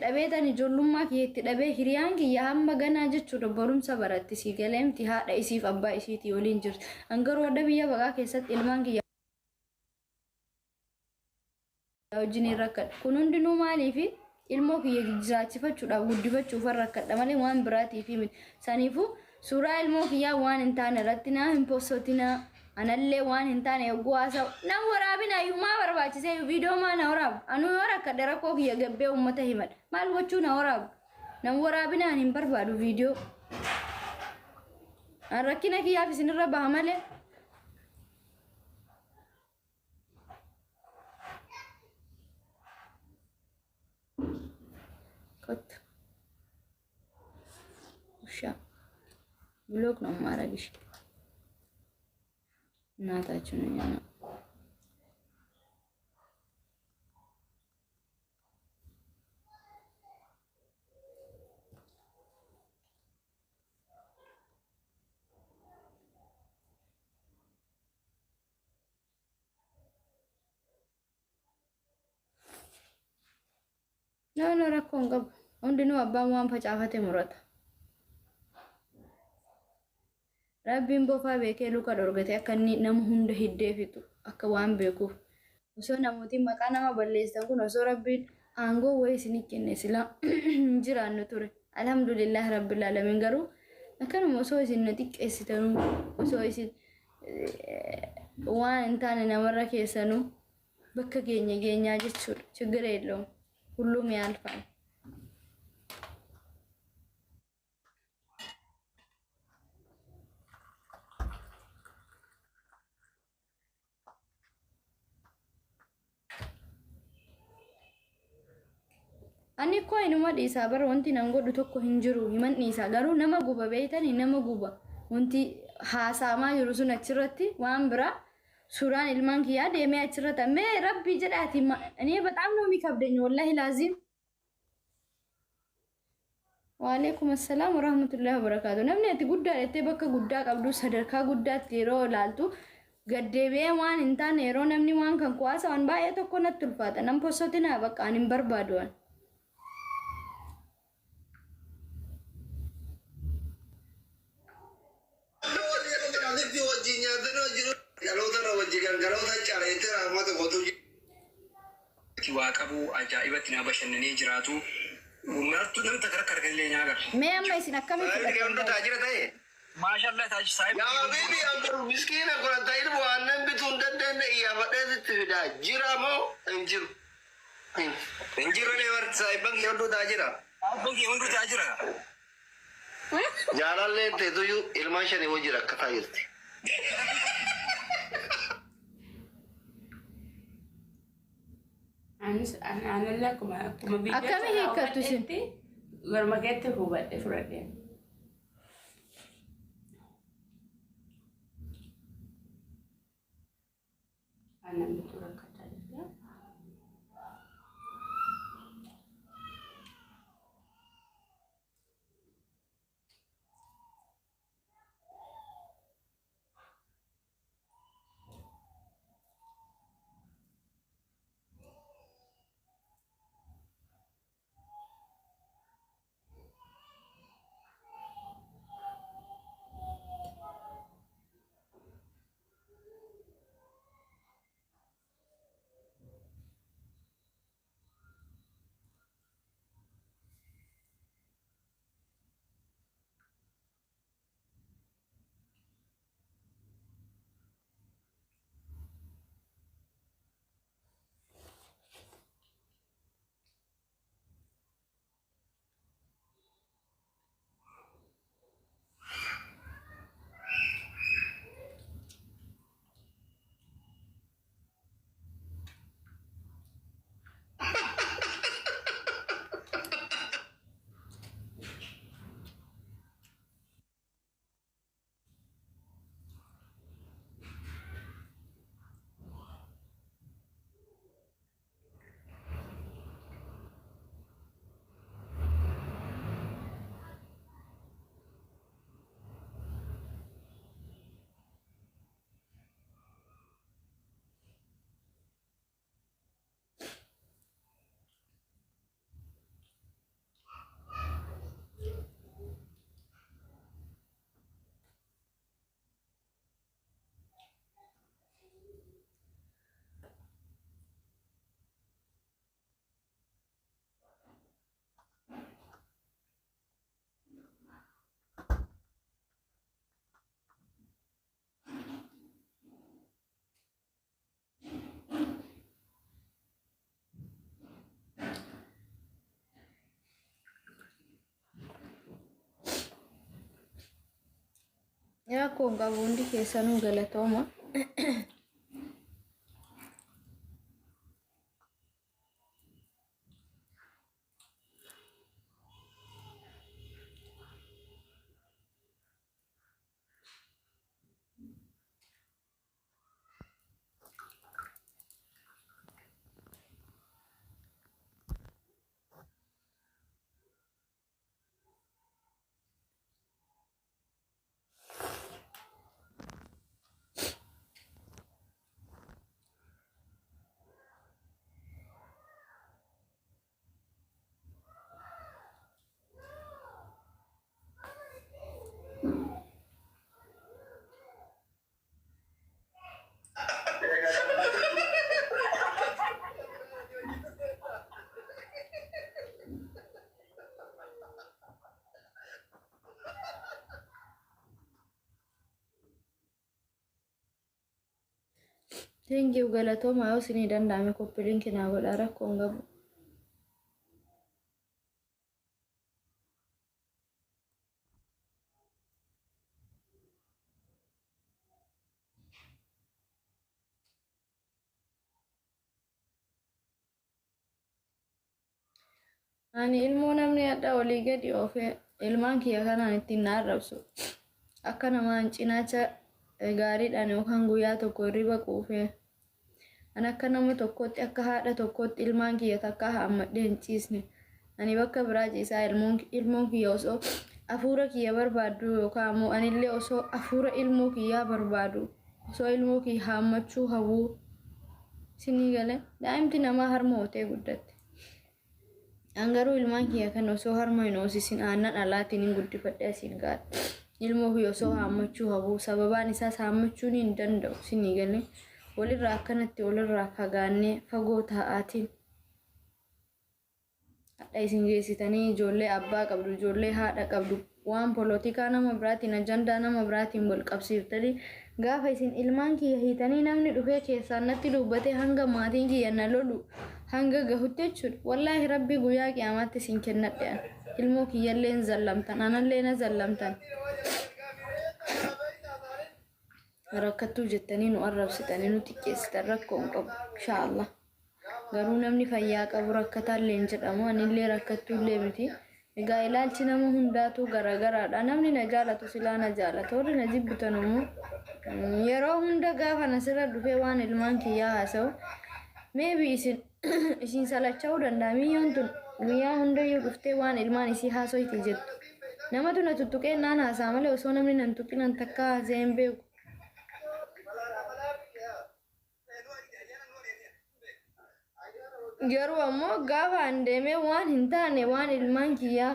dhabeetani ijoollummaa kiyeetti dhabee hiriyaan kiyya hamma ganaa jechuudha barumsa baratti si galeemti haadha isiif abbaa isiitii waliin jirti. Angaruu adda biyya baqaa keessatti ilmaan kiyya wajjin rakkadha. Kun hundinuu maaliifi ilmoo kiyya jiraachifachuudhaaf guddifachuuf rakkadha malee waan biraatiif miti. Saniifuu suuraa ilmoo kiyyaa waan hin taane irratti naa hin postotinaa. Anallee waan hin taane ogwaasa nan waraabina yumaa barbaachise video maa na waraab anu yora akka darakoo kiyya gabbee ummata himad maal gochuu na waraab nan waraabina hin barbaadu video an rakkina kiyyaaf isinirra baha malee kotta usha blog no maragish እናታችሁ ነው ያና ነው ረኮንገ ወንድኑ አባማን ፈጫፈተ ሙረታ Rabbiin bofaa beekee luka dorgate akka inni nama hunda hiddee fixu akka waan beekuuf osoo namooti maqaa nama balleessan kun osoo Rabbiin aangoo wayii isinii kenne sila jiraannu ture. Alhamdulillah rabbil alamin garuu akkanuma osoo isin na xiqqeessitanuu osoo isin waan hin taane namarra keessanuu bakka geenyaa jechuudha. Chigira yeelloo hullum yaalfaan. Ani ko inuma dhiisaa bar wanti nan godhu tokko hin jiru himan dhiisaa garuu nama guba beeytani nama guba wanti haasaamaa jiru sun achirratti waan bira suuraan ilmaan kiyyaa deemee achirratti mee rabbi jedhaati እኔ በጣም ነው የሚከብደኝ ወላሂ ላዚም ወአለይኩም ሰላም ወራህመቱላሂ ወበረካቱ namni ati guddaadhattee bakka guddaa qabdu sadarkaa guddaatti yeroo ilaaltu gaddeebee waan hin taane yeroo namni waan kan kuwaasa waan baay'ee tokko natti ulfaata nam posotina bakka ani hin barbaadu Waaqabu ajaa'ibatti na bashannanee jiraatu martu namni takarakkar galee nyaagar mee amma isin akkamitti hunda taajira ta'e maashaallah taaj saayib yaa bibi amru miskiina kun ta'ir waan bitun daddanne iyya badheetti fida jira moo injiru ne war saayib bangi hundu taajira jaalalle teetu ilma shani wajira akka taayirti أنا لكم بيجي أكمل هيك تسمى ورما جت هو بدي فردين أنا بتوقع كتير rakkoon qabu hundi keessanuu galatooma. Thank you galatooma yoo isinii danda'ame koppiliin kinaa godha rakkoon qabu. Ani ilmoo namni adda olii gadi oofee ilmaan kiyya kanaan ittiin na arrabsu. Akka namaan cinaacha gaariidhaan yookaan guyyaa tokko hirriba quufee. Ani akka nama tokkotti akka haadha tokkotti ilmaan kiyya takka hammadhee hin ciisne. Ani bakka biraa ciisaa ilmoon kiyya osoo afuura kiyya barbaadu yookaan ammoo anillee osoo afuura ilmoo kiyyaa barbaadu osoo ilmoo kiyya haammachuu hawwuu sinii galee daa'imti namaa harma hootee guddatte. Angaruu ilmaan kiyya kan osoo harma hin hoosisin aannan alaatiin hin guddifadhe asiin gaadha. Ilmoo kiyya osoo haammachuu hawwuu sababaan isaas haammachuun hin danda'u sinii galee. Walirraa akkanatti walirraa fagaannee fagoo taa'aatiin hadha isin geessitanii ijoollee abbaa qabdu ijoollee haadha qabdu waan polotikaa nama biraatiin ajandaa nama biraatiin wal qabsiiftanii gaafa isin ilmaan kiyya hiitanii namni dhufee keessaan natti dubbatee hanga maatiin kiyya na lolu hanga gahutti jechuudha. Wallaahi rabbi guyyaa qiyaamaatti isin kennadhe ilmoo kiyyallee hin zallamtan anallee na zallamtan. Rakkattuu jettanii nu arrabsitanii nu xiqqeessitan rakkoon qabu inshaallah. Garuu namni fayyaa qabu rakkataallee hin jedhamu anillee rakkattuullee miti. Egaa ilaalchi nama hundaatu garagaraadha. Namni na jaalatu silaa na jaalata warri na jibbitan immoo yeroo hunda gaafa nasirra dhufee waan ilmaan kiyyaa haasa'u maybe isin salacha'uu danda'a miyyoon tun guyyaa hundayyuu dhuftee waan ilmaan isii haasoyti jettu. Namatu na tuttuqee naan haasaa malee osoo namni nan tuqinan takka haasee hin beeku. Garuu ammoo gaafa an deemee waan hin taane waan ilmaan kiyyaa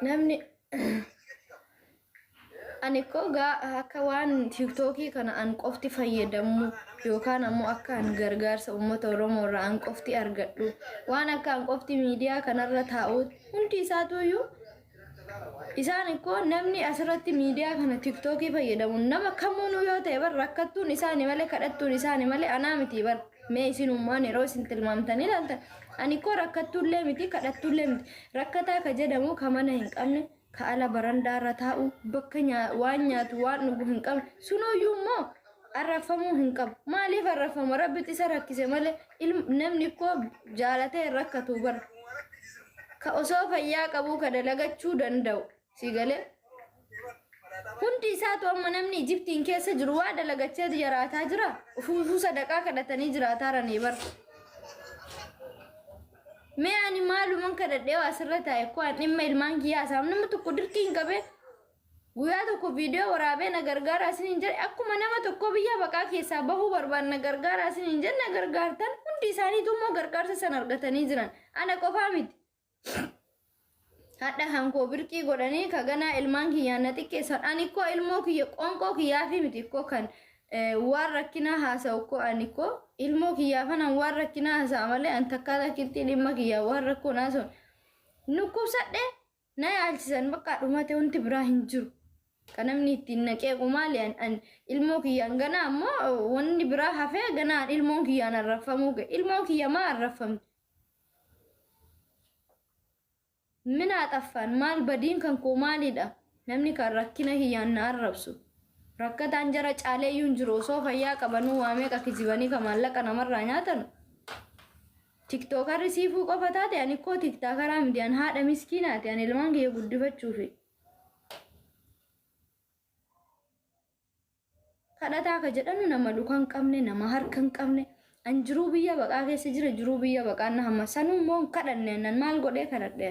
namni ani ko akka waan tiktokii kana an qofti fayyadamu yookaan ammoo akka an gargaarsa uummata Oromoo irraa an qofti argadhu waan akka an qofti miidiyaa kanarra taa'u hundi isaatuyyuu isaan ko namni asirratti miidiyaa kana tiktokii fayyadamu nama kamuun yoo ta'e bar rakkattuun isaani malee kadhattuun isaani malee anaa miti bar mee isinummaan yeroo isin tilmaamtanii ilaaltan ani ko rakkattuullee miti kadhattuullee miti rakkataa ka jedhamu ka mana hin qabne ka ala barandaarra taa'u bakka waan nyaatu waan dhugu hin qabne sunuyyuu immoo arrafamuu hin qabu maaliif arrafama rabbi isa rakkise malee namni ko jaalatee rakkatu bar ka osoo fayyaa qabu ka dalagachuu danda'u si galee hundi isaatu amma namni Ijiptiin keessa jiru waa dalagachaa jiraataa jira ufufuu sadaqaa kadhatanii jiraataa ranii bar mee ani maaluman kadhadhee asirra taa'e ko an dhimma ilmaan kiyyaa isaaf nama tokko dirqii hin qabe guyyaa tokko viidiyoo waraabee na gargaara isin hin jedhe akkuma nama tokko biyya baqaa keessaa bahuu barbaad na gargaara isin hin jedhe na gargaartan hundi isaaniitu immoo gargaarsa san argatanii jiran ana qofaa miti hadha hanko birqii godhanii kagana ilmaan kiyyaa na xiqqeessan ani ko ilmoo kiyya qonqoo kiyyaa fi miti ko kan waan rakkina haasa'u ko ani ko ilmoo kiyyaa fanan waan rakkina haasa'a malee an takkaata kirtii dhimma kiyyaa waan rakkoon haasa'u nukkubsadhe na yaalchisan bakka dhumate wanti biraa hin jiru. Kanamni ittiin naqee qumaali an ilmoo kiyyaan gana ammoo wanni biraa hafee ganaan ilmoon kiyyaan arrafamuu ga'e ilmoon kiyya maa arrafamne mina xaffaan maal badiin kan koo maalidha namni kan rakkina kiyyaan na arrabsu rakkataan jara caaleeyyuu hin jiru osoo fayyaa qabanuu waamee qakkisibanii ka maallaqa namarraa nyaatan tiktookarri siifuu qofa taate ani koo tiktookaraa miti an haadha miskiinaati an ilmaan kiyya guddifachuufi. kadhataa ka jedhanu nama dukan qabne nama harkan qabne an jiruu biyya baqaa keessa jira jiruu biyya baqaa na hamma sanuu immoo kadhanne nan maal godhee kadhadhe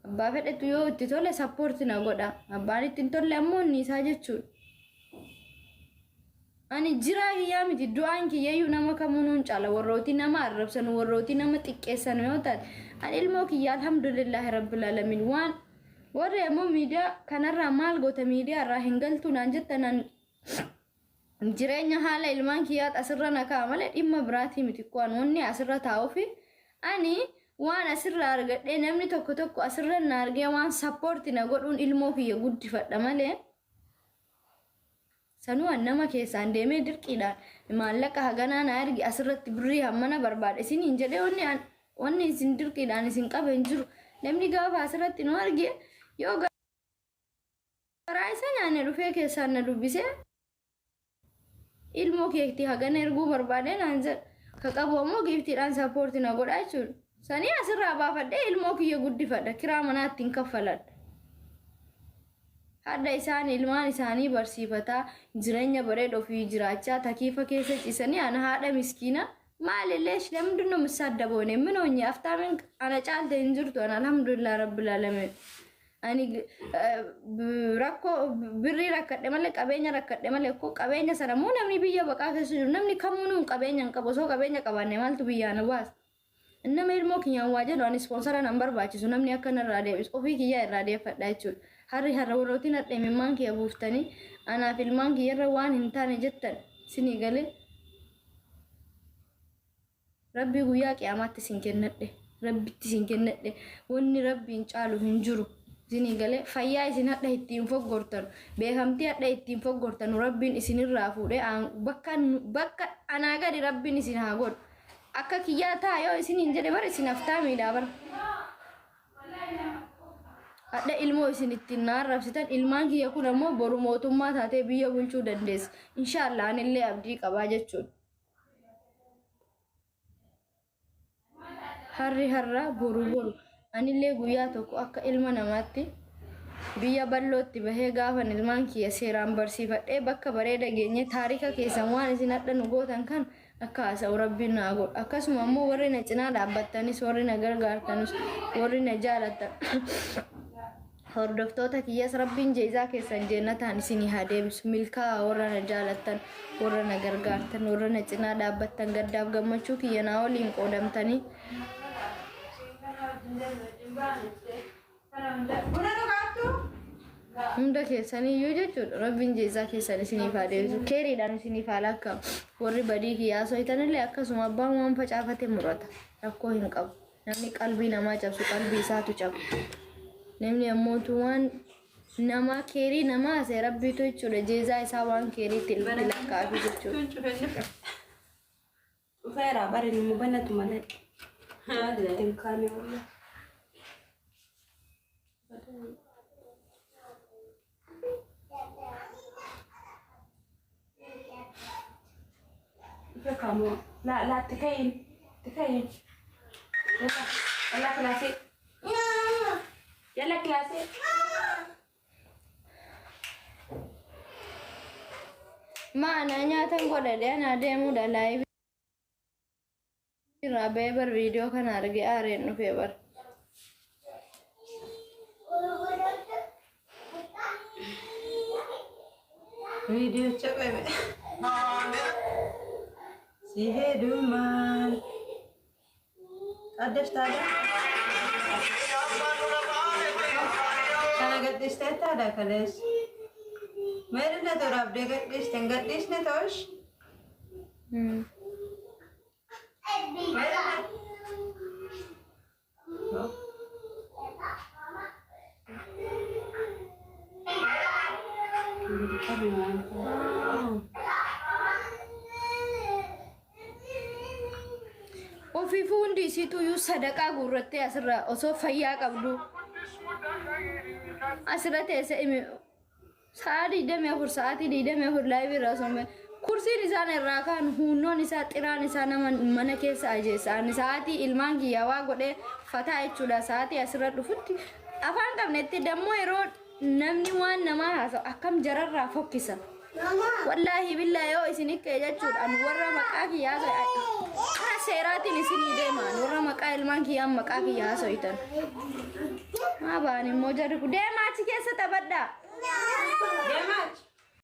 abbaa fedhetu yoo itti tole sappoorti na godha abbaan itti hin tolle ammoo inni isaa jechuudha ani jiraa kiyyaa miti du'aan kiyyayyuu nama kamunuun caala warrooti nama arrabsan warrooti nama xiqqeessan yoo taate an ilmoo kiyyaa alhamdulillahi rabbil alamin waan warri ammoo miidiyaa kanarraa maal goota miidiyaa irraa hin galtu naan jettan jireenya haala ilmaan kiyyaa asirra nakaa malee dhimma biraatii miti kuwaan wanni asirra taa'uufi ani waan asirra argadhee namni tokko tokko asirra na argee waan sappoorti na godhuun ilmoo kiyya guddifadha malee sanuu nama keessaan deemee dirqiidhaan maallaqa haganaa na argi asirratti birrii hammana barbaade isin hin jedhee wanni isin dirqiidhaan isin qabe hin jiru namni gaafa asirratti nu arge yoo garaa isa nyaanne dhufee keessaan na dubbisee ilmoo keetti hagana erguu barbaade naan jedha ka qabu ammoo giiftiidhaan sappoorti na godha jechuudha sanii asirraa baafadhee ilmoo kiyya guddifadha kiraa manaatti hin kaffaladha hadda isaan ilmaan isaanii barsiifataa jireenya bareedoo fi jiraachaa takiifa keessa ciisanii ana haadha miskiina maalillee lamdunno misaaddaboone minoonye aftaamin ana caalte hin jirtu ana alhamdulillah rabbil alamin ani rakkoo birrii rakkadhe malee qabeenya rakkadhe malee ko qabeenya sana moo namni biyya baqaa keessa jiru namni kamuun qabeenya hin qabu soo qabeenya qabaanne maaltu biyyaa na baas nama ilmoo kiyyaan waa jedhu ani ispoonsara nan barbaachisu namni akka narraa deebis ofii kiyyaa irraa deeffadha jechuudha har'a warrootiin hadhe mimmaan kiyya buuftanii anaaf ilmaan kiyyarra waan hin taane jettan sinii galee rabbi guyyaa qiyaamaatti isin kennadhe rabbitti isin kennadhe wanni rabbiin caalu hin jiru sinii galee fayyaa isin hadha ittiin foggortan beekamtii hadha ittiin foggortan rabbiin isinirraa fuudhee bakka anaa gadi rabbiin isin haa godhu akka kiyyaa taa yoo isin hin jedhe bara isin haftaa miidhaa bara hadha ilmoo isin ittiin na arrabsitan ilmaan kiyya kun ammoo boru mootummaa taatee biyya bulchuu dandeessa inshaallah anillee abdii qabaa jechuudha har'a boru anillee guyyaa tokko akka ilma namaatti biyya ballootti bahee gaafan ilmaan kiyya seeraan barsiifadhee bakka bareeda geenye taarika keessan waan isin hadha nu gootan kan akka haasa'u rabbiin naa godhu akkasuma ammoo warri na cinaa dhaabbattanis warri na gargaartanis warri na jaalatan hordoftoota kiyyas rabbiin jeezaa keessan jennataan isinii haa deebisu milkaa warra na jaalatan warra na gargaartan warra na cinaa dhaabbattan gaddaaf gammachuu kiyya naa waliin qoodamtanii hunda keessaniyyuu jechuudha rabbiin jeezaa keessan isiniif haa deebisu keeriidhaan isiniif haa lakkaa'u warri badii kiyyaa soitanillee akkasuma abbaan waan facaafate murata rakkoo hin qabu namni qalbii namaa cabsu qalbii isaatu cabu namni ammootu waan nama keerii nama ase rabbiitu jechuudha jeezaa isaa waan keeriitti ilmi lakkaa'u jechuudha Ufeera bari ni mubanatu malee. Tinkane wala. Ife kamu la tikain. Yalla klase. Yalla klase. Mana nyaatan godhadhe ana deemuudha live Rabe bar video kan arge areen dhufee bar Video capek. Si heduman. قديش تادا؟ أنا قديش تادا كلاش؟ ميرنا تراب دي قديش نتوش؟ وفي فوندي سيتو يو صدقة غورتي أسرة أصو فيا قبلو أسرة تيسا ساعتي دمي أفر ساعتي دمي أفر لايبي راسومي كرسي نسان الراكان هونو نسا ترا نسا من كيس أجيسا نساعتي إلمان كيا واغودي فتاة چودا ساعتي أسرة دفتي أفان قم نتي دمو يرود نمني وان نما هاسو أكم جرر رافوكيسا والله بالله يو إسنك يجود أن ورا مكاكي ياسو أنا سيراتي نسيني ديما ورا مكا إلمان كيا مكاكي ياسو إتن ما باني موجاركو ديما تكيسة تبدا ديماتش